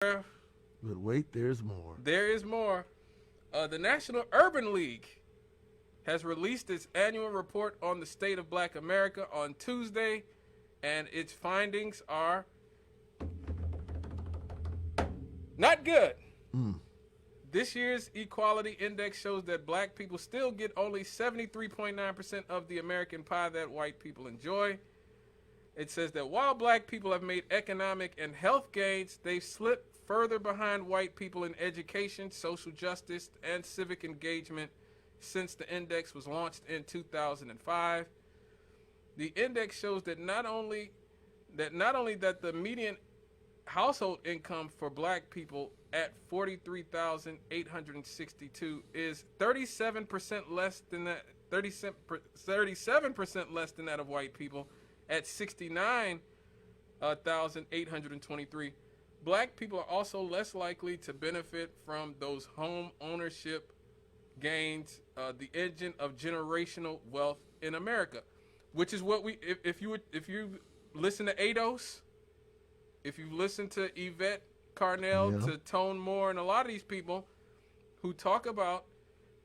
But wait, there's more. There is more. The National Urban League has released its annual report on the state of Black America on Tuesday, and its findings are not good. This year's Equality Index shows that black people still get only 73.9% of the American pie that white people enjoy. It says that while black people have made economic and health gains, they've slipped further behind white people in education, social justice, and civic engagement since the index was launched in 2005. The index shows that not only that the median household income for black people at $43,862 is 37% less than that 37% less than that of white people at $69,823. Black people are also less likely to benefit from those home ownership gains, the engine of generational wealth in America, which is what if you listen to Ados, if you listen to Yvette Carnell, to Tone Moore, and a lot of these people who talk about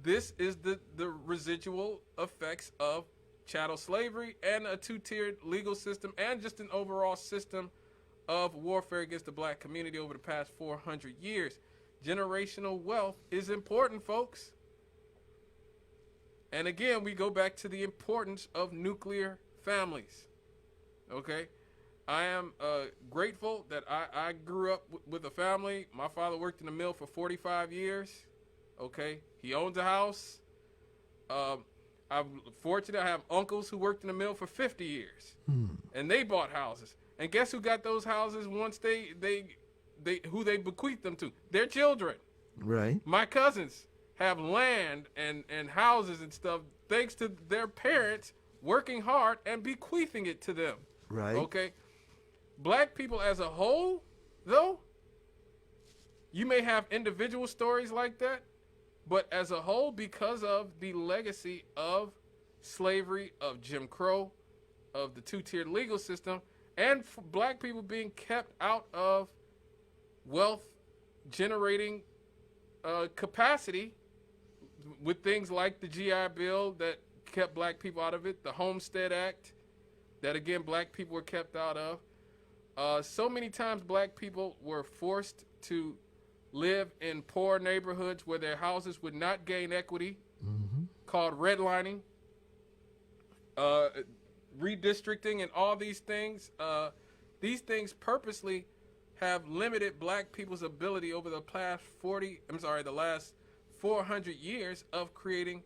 this is the residual effects of chattel slavery and a two-tiered legal system and just an overall system of warfare against the black community over the past 400 years. Generational wealth is important, folks. And again, we go back to the importance of nuclear families. Okay? I am grateful that I grew up with a family. My father worked in the mill for 45 years. Okay? He owns a house. I'm fortunate I have uncles who worked in the mill for 50 years. And they bought houses. And guess who got those houses once they bequeathed them to? Their children. Right. My cousins have land and houses and stuff thanks to their parents working hard and bequeathing it to them. Right. Okay? Black people as a whole, though, you may have individual stories like that, but as a whole, because of the legacy of slavery, of Jim Crow, of the two-tiered legal system, and for black people being kept out of wealth-generating capacity with things like the GI Bill that kept black people out of it, the Homestead Act that, again, black people were kept out of. So many times black people were forced to live in poor neighborhoods where their houses would not gain equity, called redlining, redistricting, and all these things. These things purposely have limited black people's ability over the last 400 years of creating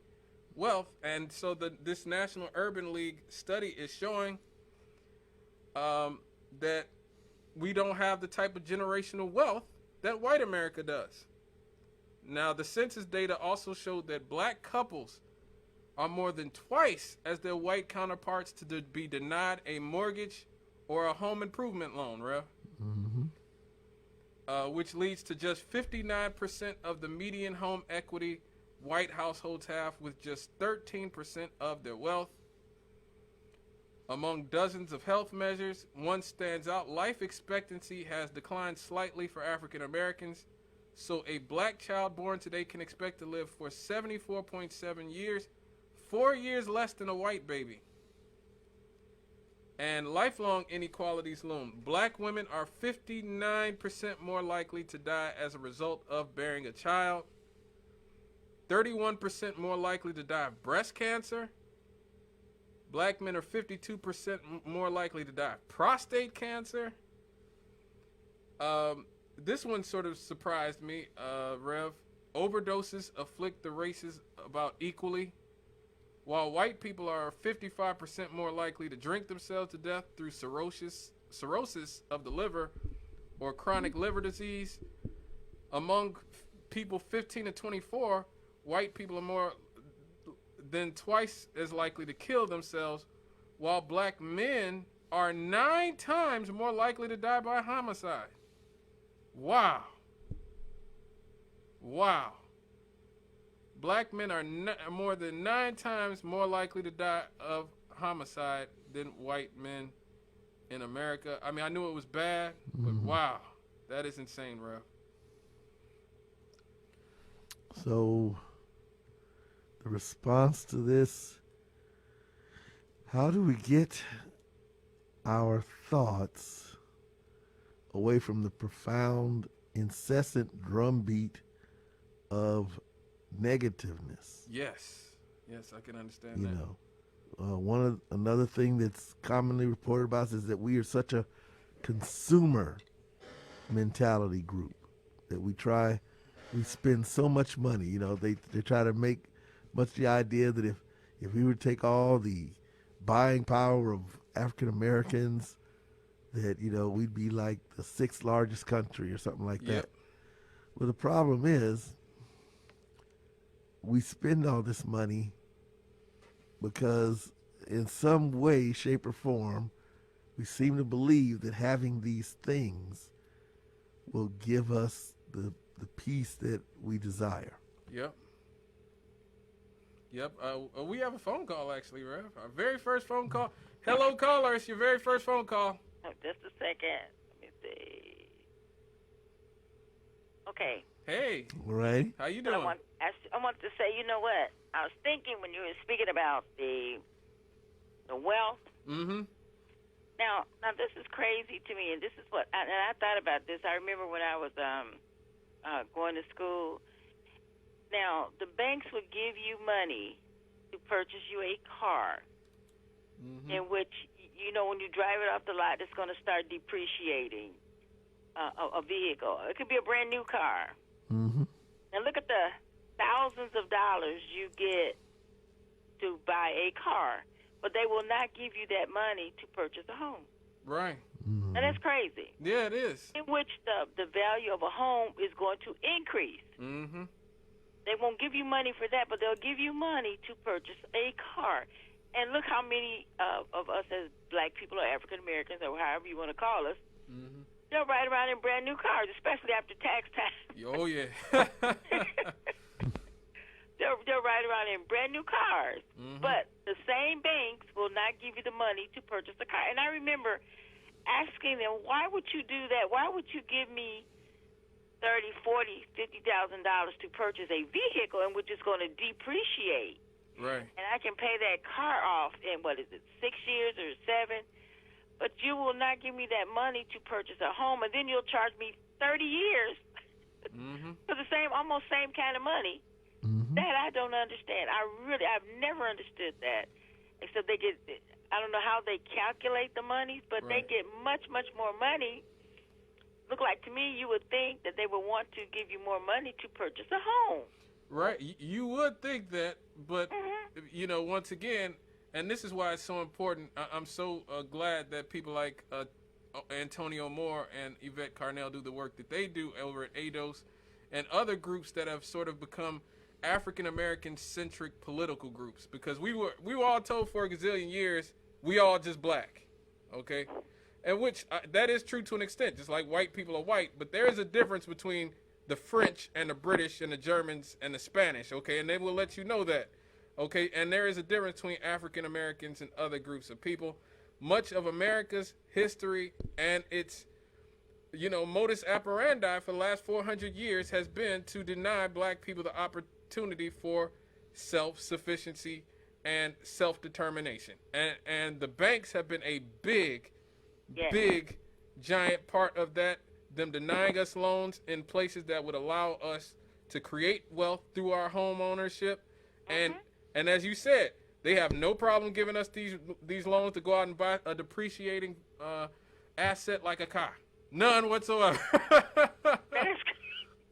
wealth. And so this National Urban League study is showing that we don't have the type of generational wealth that white America does. Now, the census data also showed that black couples are more than twice as their white counterparts to be denied a mortgage or a home improvement loan, Rev. Which leads to just 59% of the median home equity white households have, with just 13% of their wealth. Among dozens of health measures, one stands out. Life expectancy has declined slightly for African Americans, so a black child born today can expect to live for 74.7 years, 4 years less than a white baby. And lifelong inequalities loom. Black women are 59% more likely to die as a result of bearing a child, 31% more likely to die of breast cancer. Black men are 52% more likely to die of prostate cancer. This one sort of surprised me, Rev. Overdoses afflict the races about equally. While white people are 55% more likely to drink themselves to death through cirrhosis of the liver or chronic liver disease, among people 15 to 24, white people are more than twice as likely to kill themselves, while black men are 9 times more likely to die by homicide. Wow. Wow. Black men are more than 9 times more likely to die of homicide than white men in America. I mean, I knew it was bad, but wow. That is insane, Rev. So, the response to this, how do we get our thoughts away from the profound, incessant drumbeat of negativeness? Yes. Yes, I can understand You that. know, another thing that's commonly reported about is that we are such a consumer mentality group that we spend so much money. You know, they try to make much the idea that if we would take all the buying power of African Americans, that we'd be like the sixth largest country or something like Yep. that. Well, the problem is we spend all this money because in some way, shape, or form, we seem to believe that having these things will give us the peace that we desire. Yep. Yep. We have a phone call, actually, Rev. Our very first phone call. Hello, caller. It's your very first phone call. Oh, just a second. Let me see. Okay. Hey. All right? How you So doing? I want to say, you know what? I was thinking when you were speaking about the wealth. Mm-hmm. Now this is crazy to me, and this is what and I thought about this. I remember when I was going to school. Now the banks would give you money to purchase you a car, in which when you drive it off the lot, it's going to start depreciating a vehicle. It could be a brand new car. Mm-hmm. Now look at the thousands of dollars you get to buy a car, but they will not give you that money to purchase a home. Right. Now that's crazy. Yeah, it is. In which the value of a home is going to increase. Mm-hmm. They won't give you money for that, but they'll give you money to purchase a car. And look how many of us as black people or African Americans or however you want to call us, they'll ride around in brand new cars, especially after tax time. Oh, yeah. They'll ride around in brand new cars. But the same banks will not give you the money to purchase a car. And I remember asking them, why would you do that? Why would you give me $30,000, $40,000, $50,000 to purchase a vehicle in which it's going to depreciate? Right. And I can pay that car off in, 6 years or 7? But you will not give me that money to purchase a home, and then you'll charge me 30 years for the almost same kind of money. That I don't understand. I've never understood that. Except they get, I don't know how they calculate the monies, but they get much, much more money. Look like to me, you would think that they would want to give you more money to purchase a home. Right. You would think that, but, once again, and this is why it's so important. I'm so glad that people like Antonio Moore and Yvette Carnell do the work that they do over at ADOS and other groups that have sort of become African-American centric political groups, because we were all told for a gazillion years we all just black, okay? And which that is true to an extent, just like white people are white, but there is a difference between the French and the British and the Germans and the Spanish, okay? And they will let you know that, okay? And there is a difference between African Americans and other groups of people. Much of America's history and its modus operandi for the last 400 years has been to deny black people the opportunity for self-sufficiency and self-determination. And the banks have been a big, giant part of that, them denying us loans in places that would allow us to create wealth through our home ownership. And as you said, they have no problem giving us these loans to go out and buy a depreciating asset like a car. None whatsoever.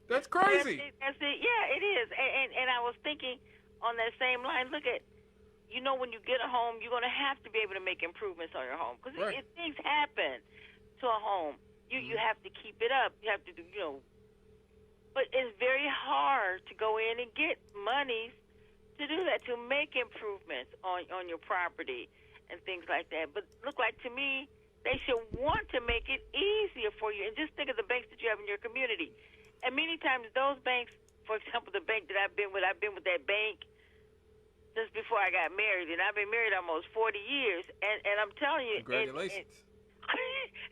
That's crazy. That's it. Yeah, it is. And I was thinking on that same line, look at, when you get a home, you're going to have to be able to make improvements on your home. Because if things happen to a home, you have to keep it up. You have to do, But it's very hard to go in and get monies to do that, to make improvements on your property and things like that. But look like to me, they should want to make it easier for you. And just think of the banks that you have in your community. And many times those banks, for example, the bank that I've been with that bank just before I got married. And I've been married almost 40 years. And I'm telling you. Congratulations.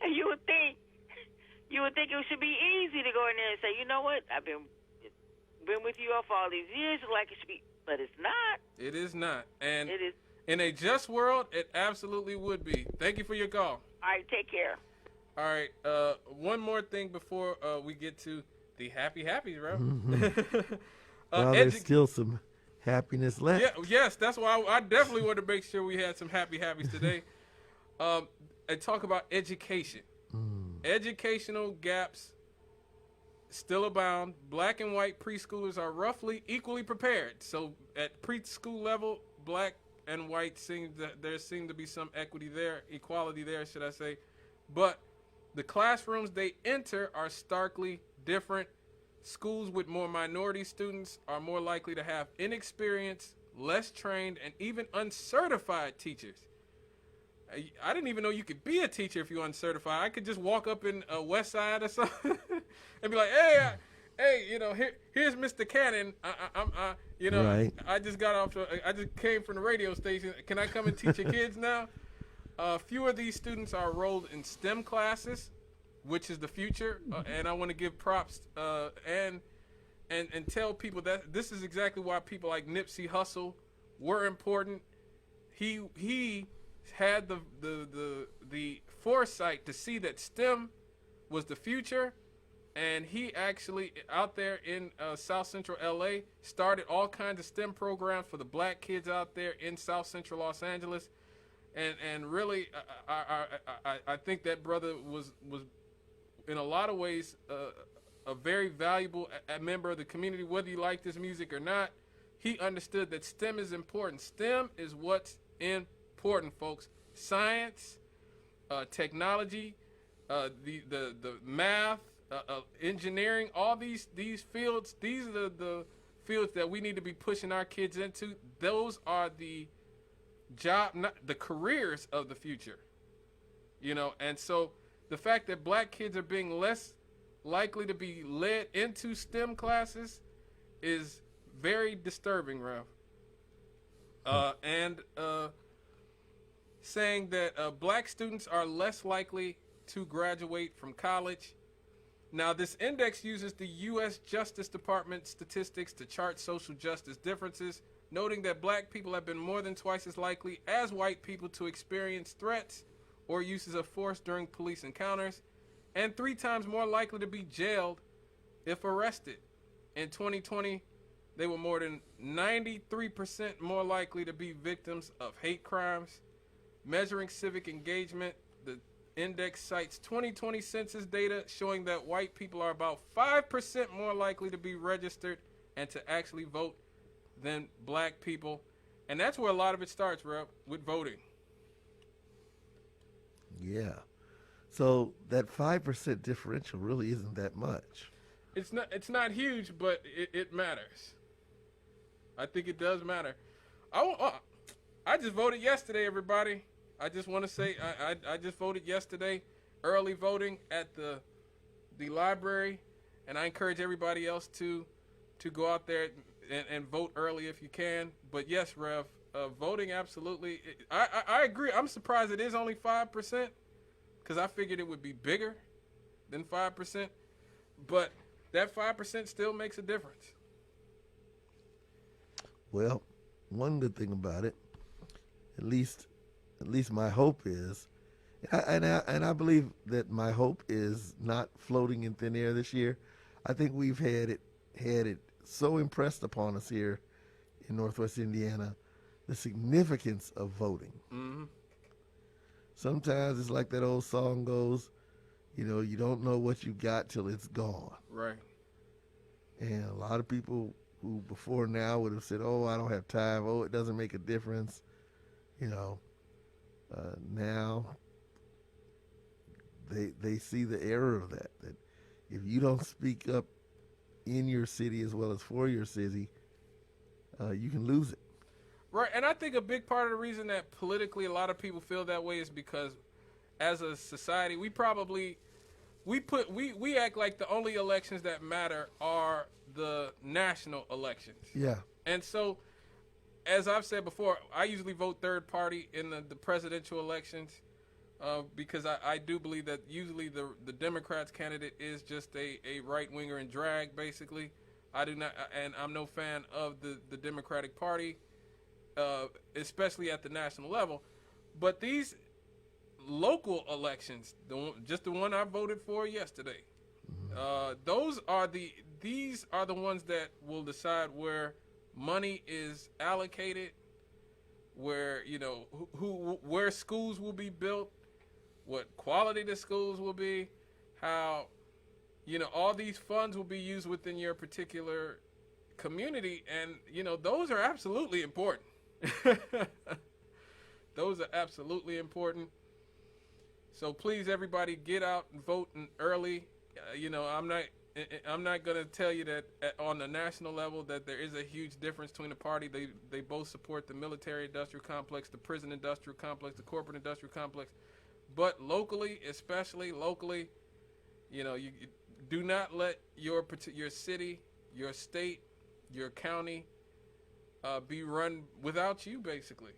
And you would think You would think it should be easy to go in there and say, you know what, I've been with you all for all these years, like it should be, but it's not. It is not. And it is. In a just world, it absolutely would be. Thank you for your call. All right, take care. All right, one more thing before we get to the happy happies, bro. Mm-hmm. Well, there's still some happiness left. Yeah, yes, that's why I definitely want to make sure we had some happy happies today. And talk about education. Educational gaps still abound. Black and white preschoolers are roughly equally prepared. So at preschool level, black and white there seem to be some equity there, equality there, should I say. But the classrooms they enter are starkly different. Schools with more minority students are more likely to have inexperienced, less trained, and even uncertified teachers. I didn't even know you could be a teacher if you're uncertified. I could just walk up in West Side or something and be like, hey, here's Mr. Cannon. Right. I just came from the radio station. Can I come and teach your kids now? Few of these students are enrolled in STEM classes, which is the future, and I want to give props and tell people that this is exactly why people like Nipsey Hussle were important. He had the foresight to see that STEM was the future, and he actually out there in South Central LA started all kinds of STEM programs for the black kids out there in South Central Los Angeles, and really I think that brother was in a lot of ways a very valuable member of the community. Whether you like this music or not, he understood that STEM is important. STEM is what's important, folks. Science, technology, the math, engineering, all these fields. These are the fields that we need to be pushing our kids into. Those are the the careers of the future. And so the fact that black kids are being less likely to be led into STEM classes is very disturbing, Rev. And saying that black students are less likely to graduate from college. Now, this index uses the U.S. Justice Department statistics to chart social justice differences, noting that black people have been more than twice as likely as white people to experience threats or uses of force during police encounters, and 3 times more likely to be jailed if arrested. In 2020, they were more than 93% more likely to be victims of hate crimes. Measuring civic engagement, the index cites 2020 census data showing that white people are about 5% more likely to be registered and to actually vote than black people. And that's where a lot of it starts, Rob, with voting. Yeah. So that 5% differential really isn't that much. It's not huge, but it matters. I think it does matter. I just voted yesterday, everybody. I just want to say I just voted yesterday, early voting at the library, and I encourage everybody else to go out there and vote early if you can. But yes, Rev, voting absolutely. I agree. I'm surprised it is only 5% because I figured it would be bigger than 5%. But that 5% still makes a difference. Well, one good thing about it, at least my hope is, and I believe that my hope is not floating in thin air this year. I think we've had it so impressed upon us here in Northwest Indiana, the significance of voting. Mm-hmm. Sometimes it's like that old song goes, you don't know what you got till it's gone. Right. And a lot of people who before now would have said, oh, I don't have time. Oh, it doesn't make a difference. Now they see the error of that if you don't speak up in your city as well as for your city, you can lose it. Right, and I think a big part of the reason that politically a lot of people feel that way is because as a society, we act like the only elections that matter are the national elections. Yeah. And so, as I've said before, I usually vote third party in the presidential elections. because I do believe that usually the Democrats candidate is just a right winger in drag, basically. I do not, and I'm no fan of the Democratic Party, especially at the national level. But these local elections, just the one I voted for yesterday, these are the ones that will decide where money is allocated, where where schools will be built, what quality the schools will be, how all these funds will be used within your particular community, and those are absolutely important. Those are absolutely important. So please, everybody, get out and vote early. I'm not going to tell you that on the national level that there is a huge difference between the party. They both support the military-industrial complex, the prison-industrial complex, the corporate-industrial complex. But locally, especially locally, you do not let your city, your state, your county be run without you, basically.